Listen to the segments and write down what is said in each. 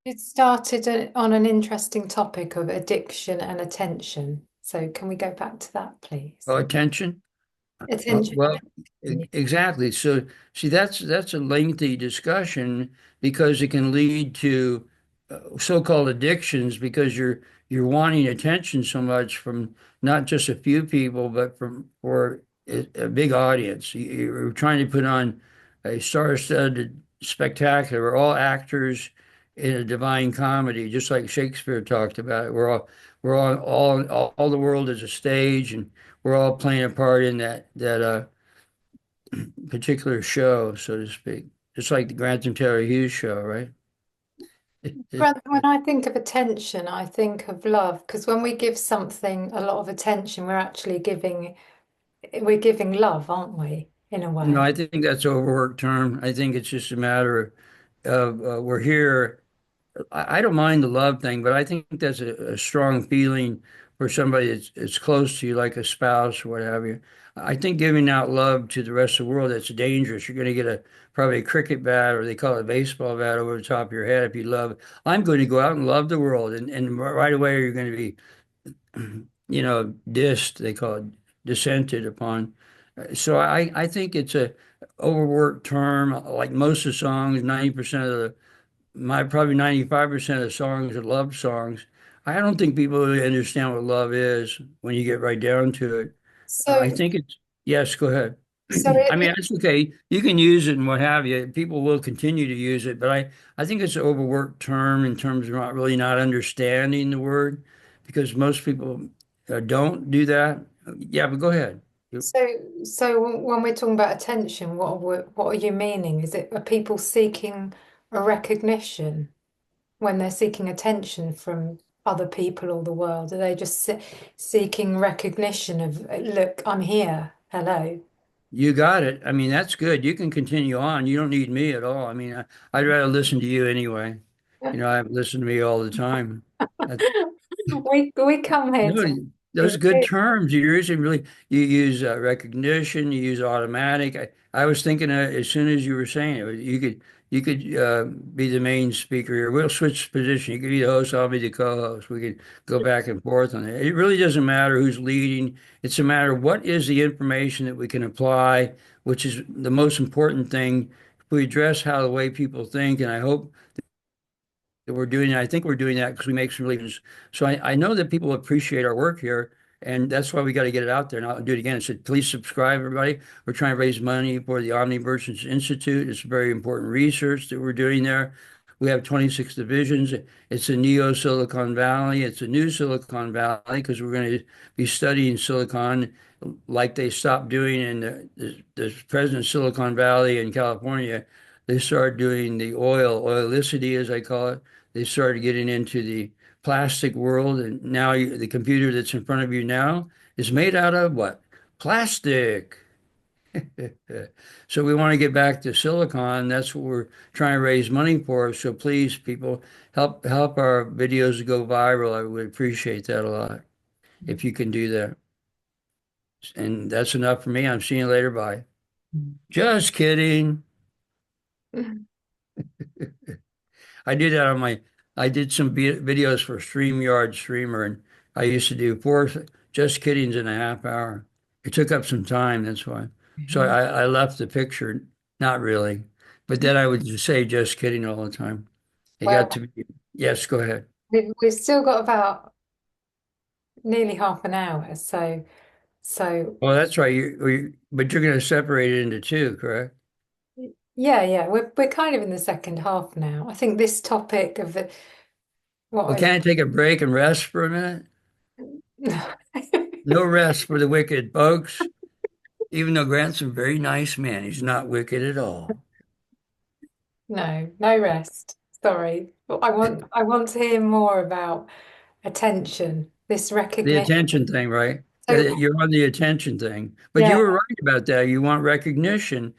It started on an interesting topic of addiction and attention. So can we go back to that, Oh, please? attention. Attention Well, and attention. exactly. So, see, that's a lengthy discussion because it can lead to so-called addictions because you're wanting attention so much from not just a few people, but from for a big audience. You're trying to put on a star-studded spectacular. We're all actors in a divine comedy, just like Shakespeare talked about it. All the world is a stage, and we're all playing a part in that particular show, so to speak. Just like the Grantham Hughes show, right? When I think of attention, I think of love, because when we give something a lot of attention, we're giving love, aren't we? In a No, way. I think that's an overworked term. I think it's just a matter of we're here. I don't mind the love thing, but I think that's a strong feeling for somebody that's close to you, like a spouse or what have you. I think giving out love to the rest of the world, that's dangerous. You're going to get probably a cricket bat, or they call it a baseball bat, over the top of your head if you love. I'm going to go out and love the world, and right away you're going to be, they call it dissented upon. So I think it's a overworked term. Like most of the songs, 90% of probably 95% of the songs are love songs. I don't think people really understand what love is when you get right down to it. I So, think yes, go ahead. so I it, mean, it's okay. You can use it and what have you. People will continue to use it, but I think it's an overworked term in terms of not understanding the word because most people don't do that. Yeah, but go ahead. so, so when we're talking about attention, what are you meaning? Are people seeking a recognition when they're seeking attention from other people or the world? Are they just seeking recognition of, look, I'm here, hello? You got it. I mean, that's good. You can continue on. You don't need me at all. I mean, I'd rather listen to you anyway. I listen to me all the time. That, We come here no, to those are good improve. terms. You're using really, you use recognition, you use automatic. I was thinking as soon as you were saying it, you could be the main speaker here. We'll switch position. You could be the host, I'll be the co-host. We could go back and forth on it. It really doesn't matter who's leading. It's a matter of what is the information that we can apply, which is the most important thing. If we address how the way people think, and I hope that we're doing. I think we're doing that because we make some really. So I know that people appreciate our work here, and that's why we got to get it out there. And I'll do it again. I said, please subscribe, everybody. We're trying to raise money for the Omnivergence Institute. It's very important research that we're doing there. We have 26 divisions. It's a neo Silicon Valley. It's a new Silicon Valley because we're going to be studying silicon like they stopped doing in the present Silicon Valley in California. They started doing the oilicity, as I call it. They started getting into the plastic world, and now the computer that's in front of you now is made out of what? Plastic. So we want to get back to silicon. That's what we're trying to raise money for. So please, people, help our videos go viral. I would appreciate that a lot if you can do that. And that's enough for me. I'm seeing you later. Bye. Just kidding. I did that on my, I did some videos for StreamYard Streamer, and I used to do four just kiddings in a half hour. It took up some time, that's why. So I left the picture, not really, but then I would just say just kidding all the time. It got Well, to be, yes, go ahead. we've still got about nearly half an hour, so Oh, that's right. But you're going to separate it into two, correct? yeah, yeah, we're kind of in the second half now. I think this topic of the Well, what can I take a break and rest for a minute? No rest for the wicked, folks. Even though Grant's a very nice man, he's not wicked at all. no rest. Sorry. But I want to hear more about attention, this The recognition. attention thing, right? So You're on the attention thing. But you yeah, were right about that. You want recognition.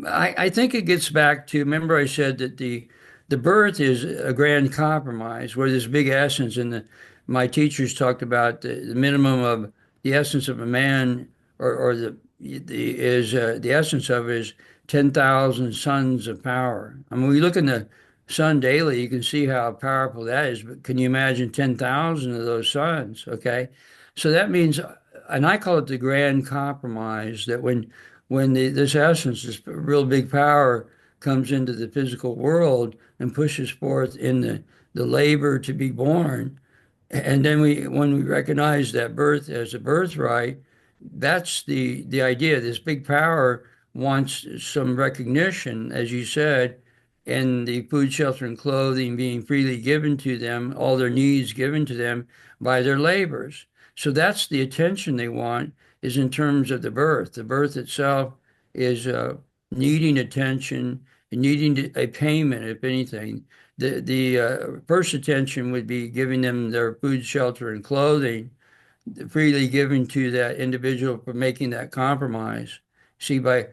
I think it gets back to, remember I said that the birth is a grand compromise where this big essence and my teachers talked about the minimum of the essence of a man or the essence of it is 10,000 sons of power. I mean, we look in the sun daily, you can see how powerful that is. But can you imagine 10,000 of those suns? Okay. So that means, and I call it the grand compromise, that when this essence, this real big power comes into the physical world and pushes forth in the labor to be born, and then when we recognize that birth as a birthright, that's the idea. This big power wants some recognition, as you said, and the food, shelter, and clothing being freely given to them, all their needs given to them by their labors. So that's the attention they want, is in terms of the birth. The birth itself is needing attention and needing a payment, if anything. The first attention would be giving them their food, shelter, and clothing, freely given to that individual for making that compromise. See, by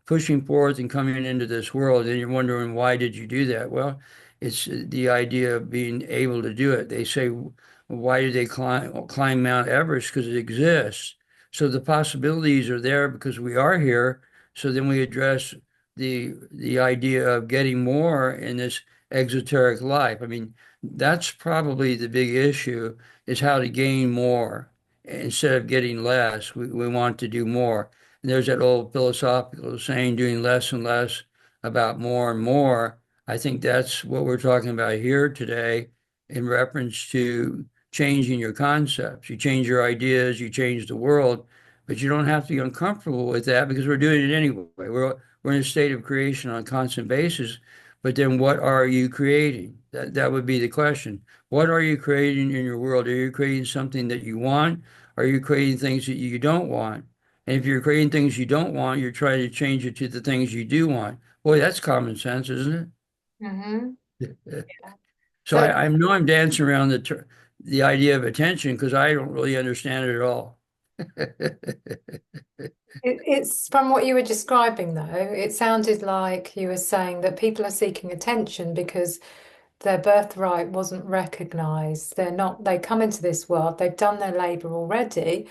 pushing forth and coming into this world, and you're wondering, why did you do that? Well, it's the idea of being able to do it. They say, why do they climb Mount Everest? Because it exists. So the possibilities are there because we are here. So then we address the idea of getting more in this exoteric life. I mean, that's probably the big issue, is how to gain more instead of getting less. We want to do more. And there's that old philosophical saying, doing less and less about more and more. I think that's what we're talking about here today in reference to changing your concepts. You change your ideas, you change the world, but you don't have to be uncomfortable with that because we're doing it anyway. We're in a state of creation on a constant basis. But then what are you creating? That would be the question. What are you creating in your world? Are you creating something that you want? Are you creating things that you don't want? And if you're creating things you don't want, you're trying to change it to the things you do want. Boy, that's common sense, isn't Hmm. it? So So I know I'm dancing around the idea of attention because I don't really understand it at all. it's from what you were describing, though, it sounded like you were saying that people are seeking attention because their birthright wasn't recognized. They're not, they come into this world, they've done their labor already,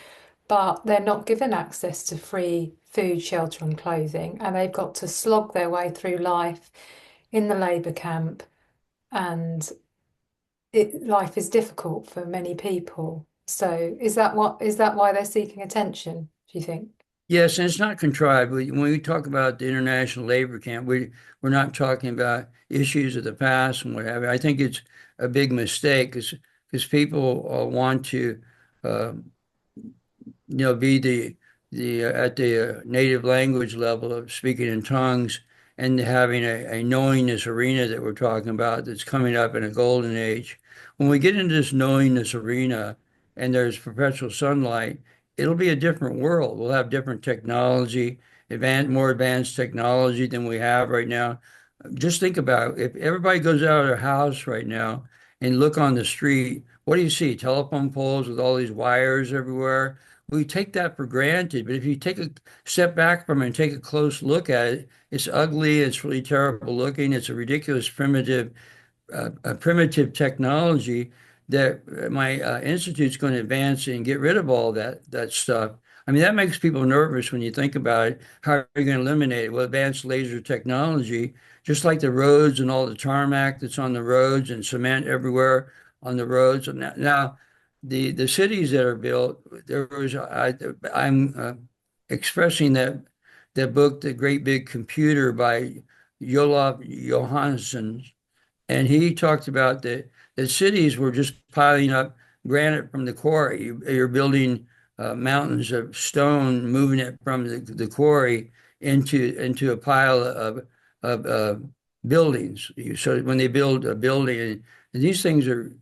but they're not given access to free food, shelter, and clothing, and they've got to slog their way through life in the labor camp, and life is difficult for many people. So is that why they're seeking attention, do you think? Yes, and it's not contrived. When we talk about the international labor camp, we're not talking about issues of the past and what have you. I think it's a big mistake because people want to uh, be the at the native language level of speaking in tongues and having a knowingness arena that we're talking about that's coming up in a golden age. When we get into this knowingness arena and there's perpetual sunlight, it'll be a different world. We'll have different technology, more advanced technology than we have right now. Just think about if everybody goes out of their house right now and look on the street, what do you see? Telephone poles with all these wires everywhere. We take that for granted, but if you take a step back from it and take a close look at it, it's ugly, it's really terrible looking, it's a ridiculous a primitive technology that my institute's going to advance and get rid of all that stuff. I mean, that makes people nervous when you think about it. How are you going to eliminate it? Well, advanced laser technology, just like the roads and all the tarmac that's on the roads and cement everywhere on the roads. And now the cities that are built, I'm expressing that book, The Great Big Computer by Olof Johansson, and he talked about that cities were just piling up granite from the quarry. You're building mountains of stone, moving it from the quarry into a pile of buildings. So when they build a building, and these things are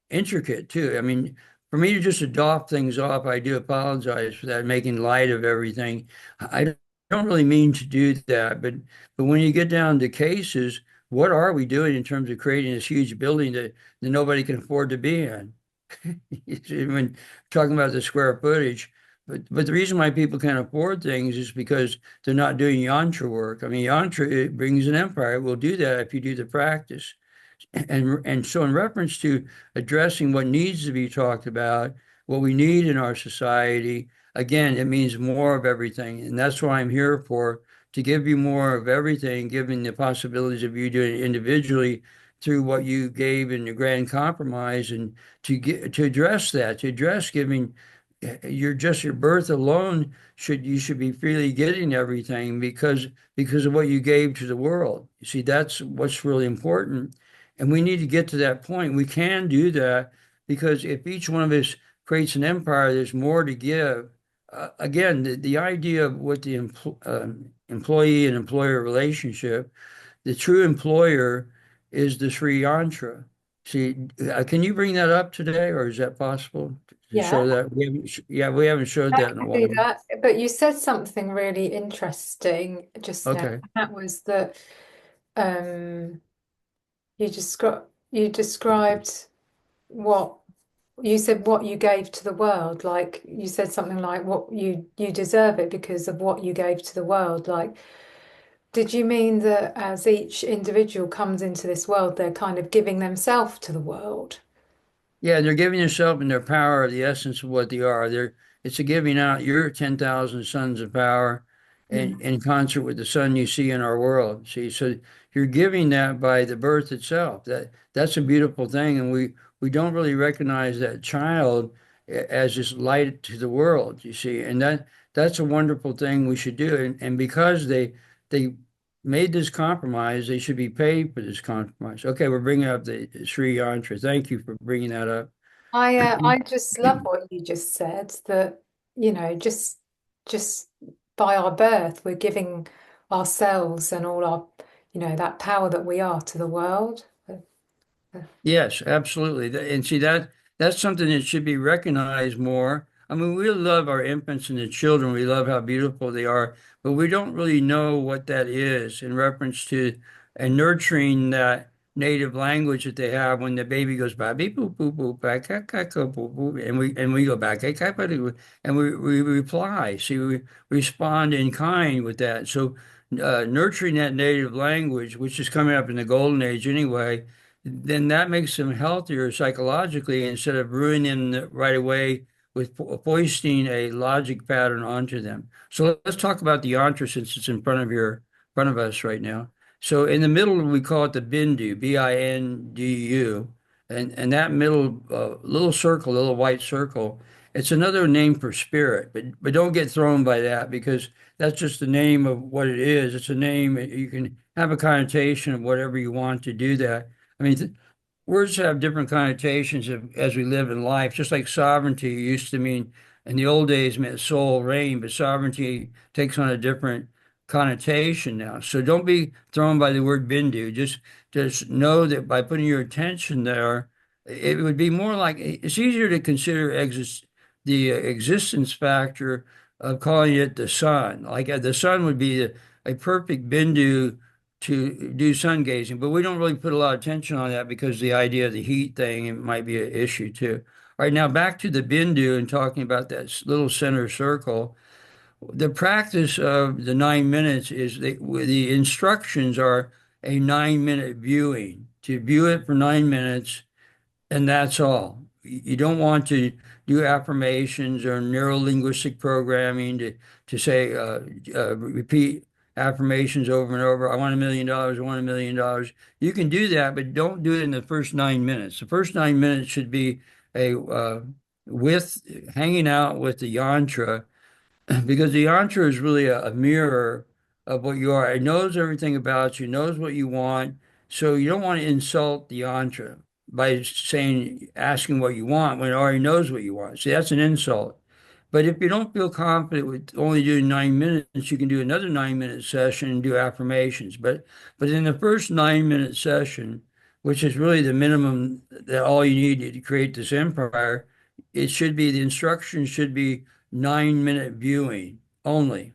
intricate too. I mean, for me to just adopt things off, I do apologize for that, making light of everything. I don't really mean to do that, but when you get down to cases, what are we doing in terms of creating this huge building that nobody can afford to be in? When talking about the square footage, but the reason why people can't afford things is because they're not doing yantra work. I mean, yantra, it brings an empire. It will do that if you do the practice. And so in reference to addressing what needs to be talked about, what we need in our society, again, it means more of everything. And that's what I'm here for, to give you more of everything, given the possibilities of you doing it individually, through what you gave in the Grand Compromise, and to address that, to address giving your birth alone you should be freely getting everything because of what you gave to the world. You see, that's what's really important. And we need to get to that point. We can do that because if each one of us creates an empire, there's more to give. Again, the idea of what the employee and employer relationship, the true employer is the Sri Yantra. See, can you bring that up today, or is that possible to Yeah, show that? Yeah, we haven't showed I that in a can do while. that. But you said something really interesting just now. Okay. That was that um, you described what you said, what you gave to the world. Like you said something like what you deserve it because of what you gave to the world. Like, did you mean that as each individual comes into this world, they're kind of giving themselves to the world? Yeah, they're giving yourself and their power, the essence of what they are. It's a giving out your 10,000 sons of power and Mm. in concert with the sun you see in our world. See, so you're giving that by the birth itself. That's a beautiful thing, and we don't really recognize that child as this light to the world, you see, and that's a wonderful thing we should do. And because they made this compromise, they should be paid for this compromise. Okay, we're bringing up the Sri Yantra. Thank you for bringing that up. I just love what you just said, that, just by our birth, we're giving ourselves and all our, that power that we are to the world. Yes, absolutely. And see that's something that should be recognized more. I mean, we love our infants and the children. We love how beautiful they are, but we don't really know what that is in reference to and nurturing that native language that they have when the baby goes by beep boop boop boop back boop boop, and we go back and we reply. See, we respond in kind with that. So nurturing that native language, which is coming up in the golden age anyway, then that makes them healthier psychologically instead of ruining them right away with foisting a logic pattern onto them. So let's talk about the yantra since it's in front of us right now. So in the middle, we call it the bindu, Bindu, and that middle little circle, little white circle, it's another name for spirit. But don't get thrown by that because that's just the name of what it is. It's a name you can have a connotation of whatever you want to do that. I mean, words have different connotations as we live in life. Just like sovereignty used to mean in the old days meant sole reign, but sovereignty takes on a different connotation now. So don't be thrown by the word bindu. Just know that by putting your attention there, it would be more like it's easier to consider the existence factor of calling it the sun. Like the sun would be a perfect bindu to do sun gazing, but we don't really put a lot of attention on that because the idea of the heat thing it might be an issue too. All right, now back to the bindu and talking about that little center circle. The practice of the 9 minutes is the instructions are a 9 minute viewing. To view it for 9 minutes and that's all. You don't want to do affirmations or neuro-linguistic programming to say, repeat affirmations over and over. I want $1 million. I want $1 million. You can do that, but don't do it in the first 9 minutes. The first 9 minutes should be a with hanging out with the yantra because the yantra is really a mirror of what you are. It knows everything about you, knows what you want. So you don't want to insult the yantra by asking what you want when it already knows what you want. See, that's an insult. But if you don't feel confident with only doing 9 minutes, you can do another 9 minute session and do affirmations. But in the first 9 minute session, which is really the minimum that all you need to create this empire, the instructions should be 9 minute viewing only.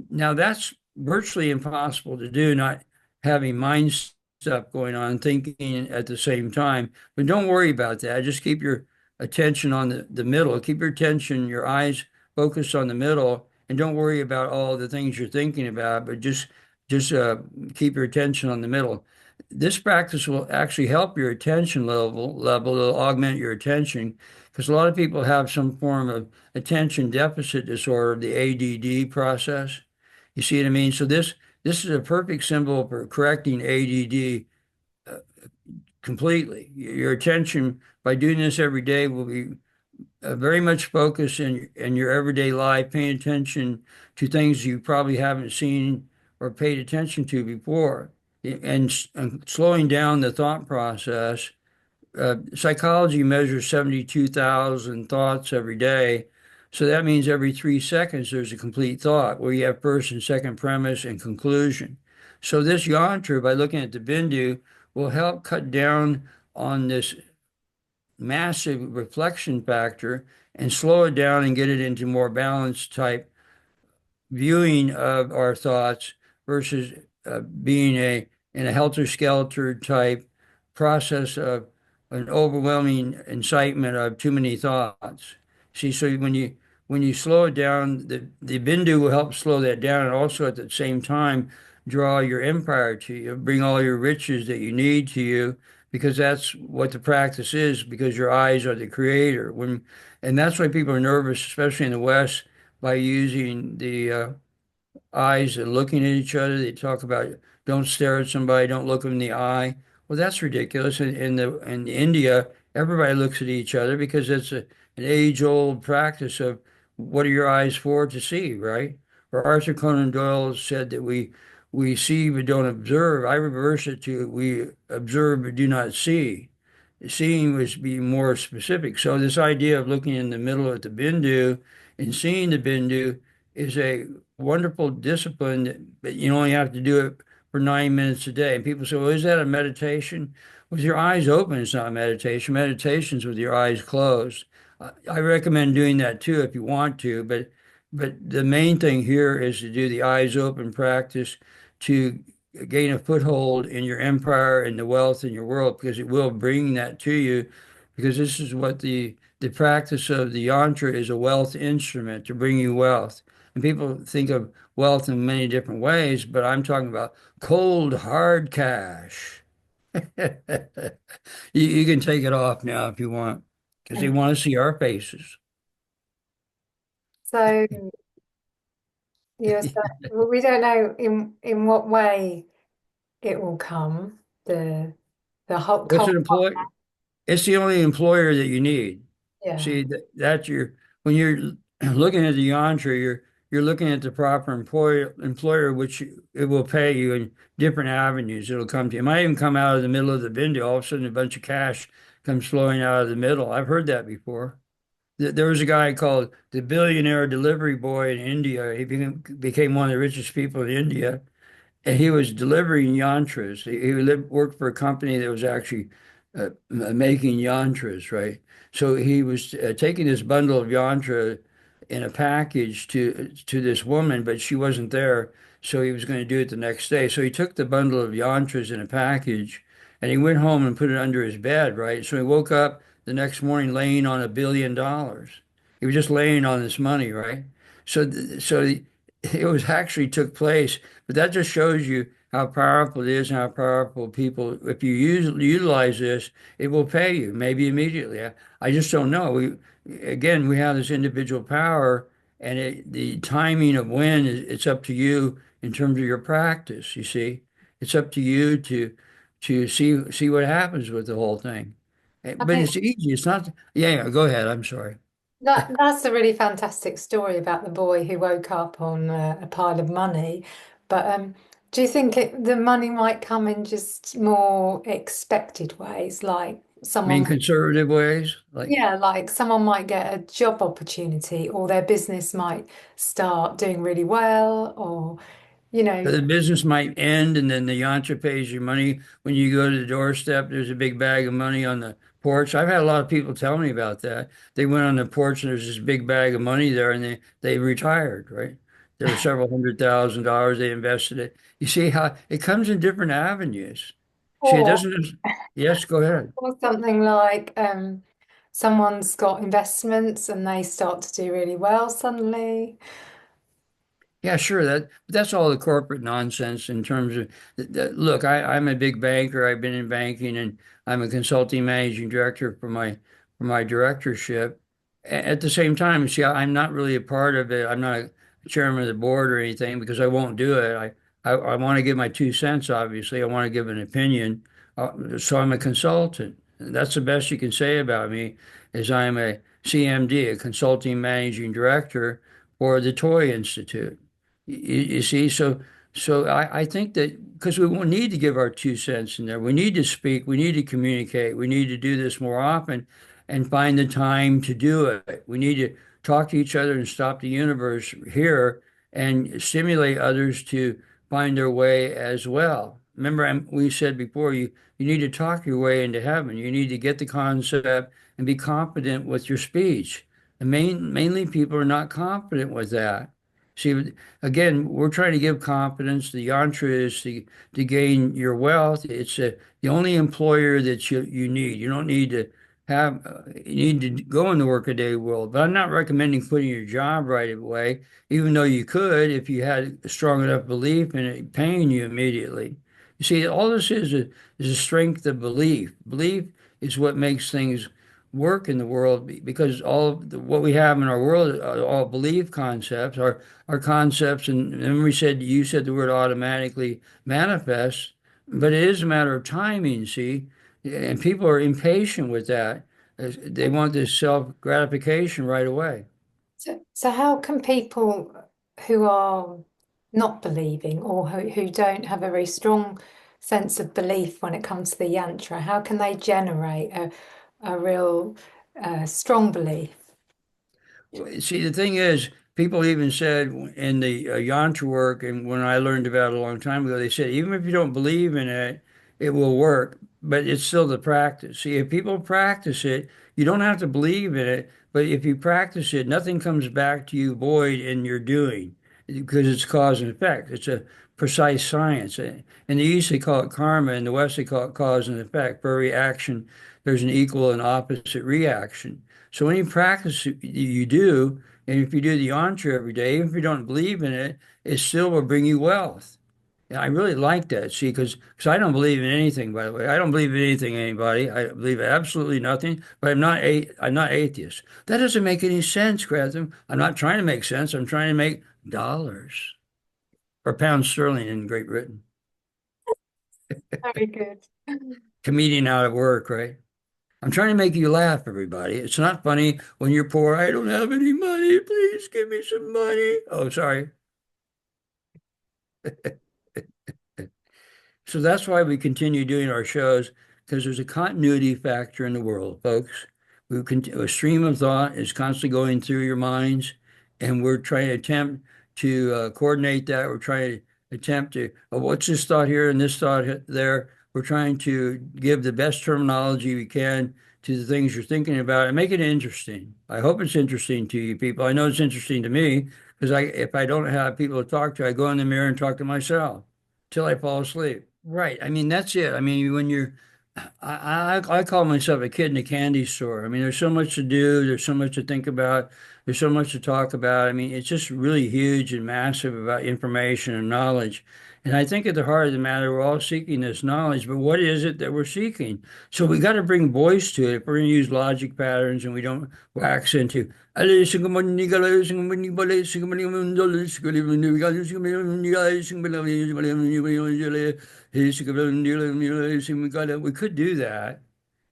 Now that's virtually impossible to do, not having mind stuff going on, thinking at the same time. But don't worry about that. Just keep your attention on the middle. Keep your attention, your eyes focused on the middle, and don't worry about all the things you're thinking about, but just keep your attention on the middle. This practice will actually help your attention level. It'll augment your attention because a lot of people have some form of attention deficit disorder, the ADD process. You see what I mean? So this is a perfect symbol for correcting ADD. completely. Your attention by doing this every day will be very much focused in your everyday life, paying attention to things you probably haven't seen or paid attention to before, and slowing down the thought process. Psychology measures 72,000 thoughts every day. So that means every 3 seconds there's a complete thought where you have first and second premise and conclusion. So this yantra, by looking at the bindu, will help cut down on this massive reflection factor and slow it down and get it into more balanced type viewing of our thoughts versus being a in a helter-skelter type process of an overwhelming incitement of too many thoughts. See, so when you slow it down, the bindu will help slow that down, and also at the same time draw your empire to you, bring all your riches that you need to you, because that's what the practice is. Because your eyes are the creator. And that's why people are nervous, especially in the West, by using the eyes and looking at each other. They talk about don't stare at somebody, don't look them in the eye. Well, that's ridiculous. In India, everybody looks at each other because it's an age-old practice of what are your eyes for to see, right? Or Arthur Conan Doyle said that we see but don't observe. I reverse it to we observe but do not see. Seeing was being more specific. So this idea of looking in the middle at the bindu and seeing the bindu is a wonderful discipline, but you only have to do it for 9 minutes a day. And people say, well, is that a meditation? With your eyes open, it's not meditation. Meditation's with your eyes closed. I recommend doing that too if you want to, but the main thing here is to do the eyes open practice to gain a foothold in your empire and the wealth in your world, because it will bring that to you, because this is what the practice of the yantra is, a wealth instrument to bring you wealth. And people think of wealth in many different ways, but I'm talking about cold, hard cash. You can take it off now if you want, because they And want to see our faces. so you're saying, well, we don't know in what way it will come, the hot What's cold. an employee? It's the only employer that you need. Yeah. See, that's your when you're looking at the yantra, you're looking at the proper employer, which it will pay you in different avenues. It'll come to you. It might even come out of the middle of the bindu. All of a sudden, a bunch of cash comes flowing out of the middle. I've heard that before. There was a guy called the billionaire delivery boy in India. He became one of the richest people in India, and he was delivering yantras. Worked for a company that was actually making yantras, right? So he was taking this bundle of yantra in a package to this woman, but she wasn't there, so he was going to do it the next day. So he took the bundle of yantras in a package, and he went home and put it under his bed, right? So he woke up the next morning laying on $1 billion. He was just laying on this money, right? So it was actually took place, but that just shows you how powerful it is and how powerful people, if you utilize this, it will pay you maybe immediately. I just don't know. We have this individual power, and the timing of when it's up to you in terms of your practice. You see, it's up to you to see what happens with the whole thing. I But mean, it's easy. It's not. Yeah, go ahead. I'm sorry. that's a really fantastic story about the boy who woke up on a pile of money. But do you think the money might come in just more expected ways, like I mean, someone, conservative ways, like. yeah, like someone might get a job opportunity, or their business might start doing really well, or you know, The business might end, and then the yantra pays you money when you go to the doorstep. There's a big bag of money on the porch. I've had a lot of people tell me about that. They went on the porch and there's this big bag of money there, and they retired, right? There were several $100,000 they invested it. You see how it comes in different avenues. See, it or doesn't just, yes, go ahead. or something like someone's got investments and they start to do really well suddenly. Yeah, sure. That's all the corporate nonsense in terms of look, I'm a big banker. I've been in banking, and I'm a consulting managing director for my directorship. At the same time, see, I'm not really a part of it. I'm not a chairman of the board or anything because I won't do it. I want to give my 2 cents, obviously. I want to give an opinion. So I'm a consultant. And that's the best you can say about me is I'm a CMD, a consulting managing director for the Toy Institute. You see, so I think that because we won't need to give our 2 cents in there, we need to speak, we need to communicate, we need to do this more often and find the time to do it. We need to talk to each other and stop the universe here and stimulate others to find their way as well. Remember, we said before, you need to talk your way into heaven. You need to get the concept and be confident with your speech. And mainly people are not confident with that. See, again, we're trying to give confidence. The yantra is to gain your wealth. It's the only employer that you need. You don't need to you need to go in the workaday world. But I'm not recommending quitting your job right away, even though you could if you had a strong enough belief in it paying you immediately. You see, all this is a strength of belief. Belief is what makes things work in the world because what we have in our world are all belief concepts, our concepts. And remember, you said the word automatically manifest, but it is a matter of timing, see? And people are impatient with that. They want this self gratification right away. So how can people who are not believing or who don't have a very strong sense of belief when it comes to the yantra, how can they generate a real strong belief? See, the thing is, people even said in the Yantra work, and when I learned about it a long time ago, they said even if you don't believe in it, it will work, but it's still the practice. See, if people practice it, you don't have to believe in it, but if you practice it, nothing comes back to you void in your doing because it's cause and effect. It's a precise science. In the East, they call it karma. In the West, they call it cause and effect. For every action, there's an equal and opposite reaction. So any practice you do, and if you do the yantra every day, even if you don't believe in it, it still will bring you wealth. And I really like that, see, because I don't believe in anything, by the way. I don't believe in anything, anybody. I believe absolutely nothing, but I'm not atheist. That doesn't make any sense, Grantham. I'm not trying to make sense. I'm trying to make dollars or pounds sterling in Great Britain. Very good. Comedian out of work, right? I'm trying to make you laugh, everybody. It's not funny when you're poor. I don't have any money. Please give me some money. Oh, sorry. So that's why we continue doing our shows because there's a continuity factor in the world, folks. A stream of thought is constantly going through your minds, and we're trying to attempt to coordinate that. We're trying to attempt to, oh, what's this thought here and this thought there? We're trying to give the best terminology we can to the things you're thinking about and make it interesting. I hope it's interesting to you people. I know it's interesting to me because if I don't have people to talk to, I go in the mirror and talk to myself till I fall asleep. Right. I mean, that's it. I mean, I call myself a kid in a candy store. I mean, there's so much to do. There's so much to think about. There's so much to talk about. I mean, it's just really huge and massive about information and knowledge. And I think at the heart of the matter, we're all seeking this knowledge, but what is it that we're seeking? So we got to bring voice to it. If we're going to use logic patterns and we don't wax into we could do that.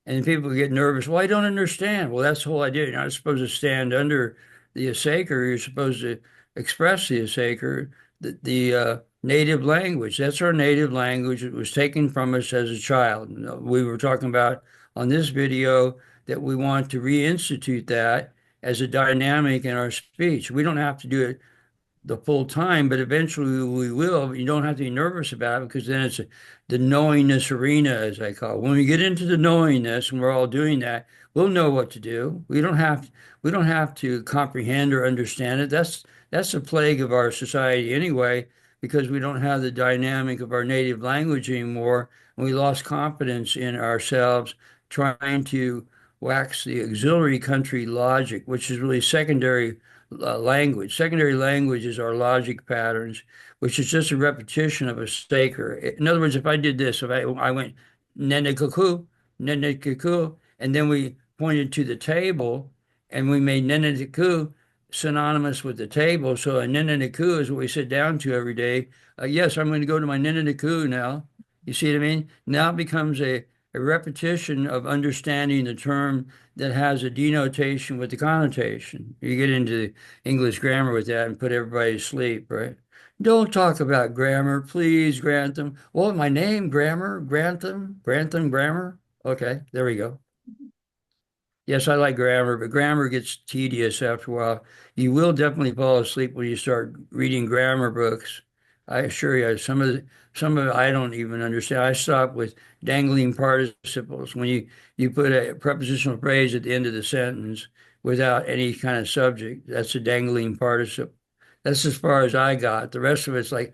And people get nervous. Well, I don't understand. Well, that's the whole idea. You're not supposed to stand under the Asaker. You're supposed to express the Asaker, the native language. That's our native language. It was taken from us as a child. We were talking about on this video that we want to reinstitute that as a dynamic in our speech. We don't have to do it the full time, but eventually we will. But you don't have to be nervous about it because then it's the knowingness arena, as I call it. When we get into the knowingness, and we're all doing that, we'll know what to do. We don't have to comprehend or understand it. That's the plague of our society anyway, because we don't have the dynamic of our native language anymore, and we lost confidence in ourselves, trying to wax the auxiliary country logic, which is really secondary language. Secondary language is our logic patterns, which is just a repetition of a staker. In other words, if I did this, if I went nene cuckoo, and then we pointed to the table and we made nene cuckoo synonymous with the table. So a nene cuckoo is what we sit down to every day. Yes, I'm going to go to my nene cuckoo now. You see what I mean? Now it becomes a repetition of understanding the term that has a denotation with the connotation. You get into English grammar with that and put everybody to sleep, right? Don't talk about grammar, please, Grantham. Well, my name, grammar, Grantham, Grantham grammar. Okay, there we go. Yes, I like grammar, but grammar gets tedious after a while. You will definitely fall asleep when you start reading grammar books. I assure you, some of it I don't even understand. I stop with dangling participles. When you put a prepositional phrase at the end of the sentence without any kind of subject, that's a dangling participle. That's as far as I got. The rest of it's like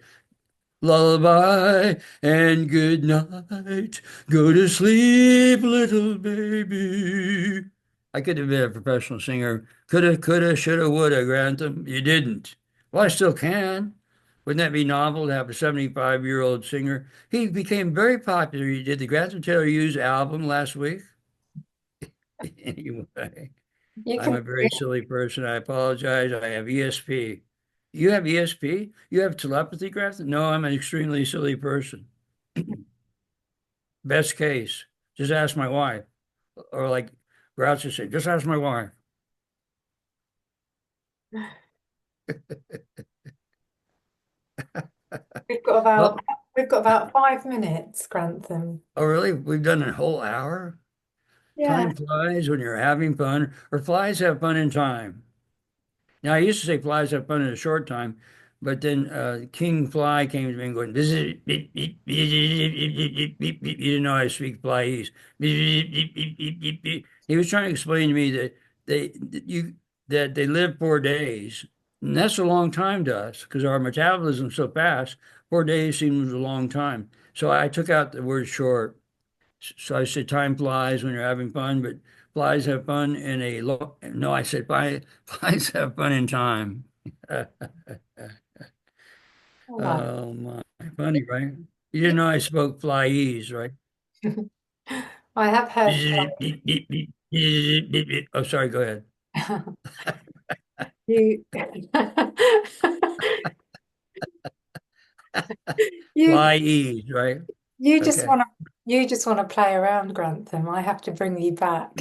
lullaby and good night. Go to sleep, little baby. I could have been a professional singer. Coulda, shoulda, woulda, Grantham. You didn't. Well, I still can. Wouldn't that be novel to have a 75-year-old singer? He became very popular. He did the Grantham Taylor Hughes album last week. Anyway, You I'm can a very silly person. I apologize. I have ESP. You have ESP? You have telepathy, Grantham? No, I'm an extremely silly person. Best case, just ask my wife. Or like Groucho said, just ask my wife. we've got about Well, we've got about 5 minutes, Grantham. oh, really? We've done a whole hour? Yeah. Time flies when you're having fun, or flies have fun in time. Now, I used to say flies have fun in a short time, but then King Fly came to me and going, this is, beep, beep, beep, beep, beep, beep, beep, beep. You didn't know I speak flyese. Beep, beep, beep, beep, beep, beep. He was trying to explain to me they that you that they live 4 days. And that's a long time to us because our metabolism's so fast. 4 days seems a long time. So I took out the word short. So I said, time flies when you're having fun, but flies have fun in a no, I said, flies have fun in time. All right. Oh my, funny, right? You didn't know I spoke flyese, right? I have heard Oh, sorry, go ahead. you you Flyese, right? you just Okay. want to play around, Grantham. I have to bring you back.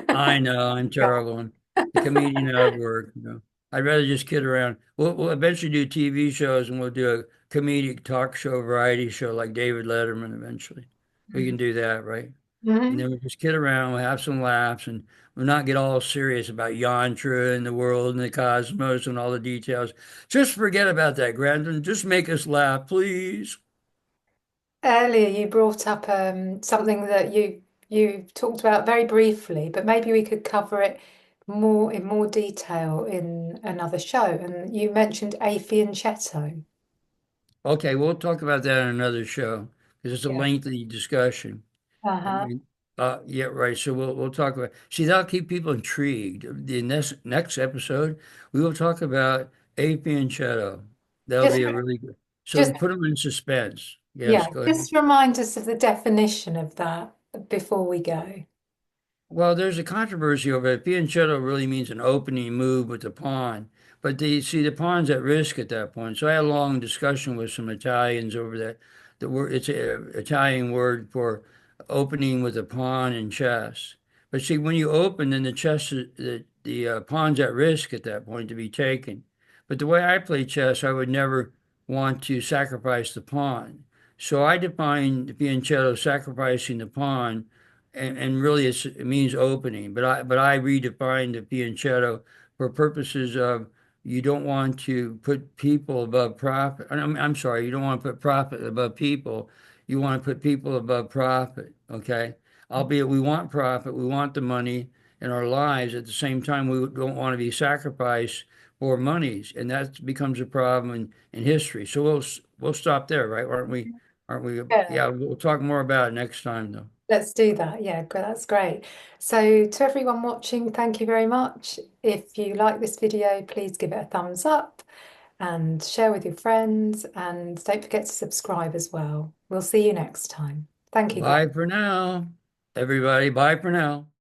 I know, I'm terrible. I'm the comedian out of work, you know. I'd rather just kid around. We'll eventually do TV shows and we'll do a comedic talk show, variety show like David Letterman eventually. We can do that, right? And Mhm. then we just kid around, we'll have some laughs, and we'll not get all serious about Yantra and the world and the cosmos and all the details. Just forget about that, Grantham. Just make us laugh, please. Earlier, you brought up something that you talked about very briefly, but maybe we could cover it more in more detail in another show. And you mentioned affianchetto. Okay, we'll talk about that in another show because it's a Yeah. lengthy discussion. I Uh-huh. mean, yeah, right. So we'll talk about. See, that'll keep people intrigued. The next episode, we will talk about AP and Shadow. That'll Just be a really good. So just put them in suspense. Yes, yeah, go ahead. just remind us of the definition of that before we go. Well, there's a controversy over it. Fianchetto really means an opening move with the pawn, but the pawn's at risk at that point. So I had a long discussion with some Italians over that. The word it's an Italian word for opening with a pawn in chess. But see, when you open, then the pawn's at risk at that point to be taken. But the way I play chess, I would never want to sacrifice the pawn. So I define the fianchetto sacrificing the pawn and really it means opening. But I redefined the fianchetto for purposes of you don't want to put people above profit. I'm sorry, you don't want to put profit above people. You want to put people above profit. Okay, albeit we want profit, we want the money in our lives. At the same time, we don't want to be sacrificed for monies, and that becomes a problem in history. So we'll stop there, right? Aren't we? Aren't we? Yeah. Yeah, we'll talk more about it next time, though. Let's do that. Yeah, that's great. So to everyone watching, thank you very much. If you like this video, please give it a thumbs up and share with your friends, and don't forget to subscribe as well. We'll see you next time. Thank you, Greg. Bye for now, everybody. Bye for now.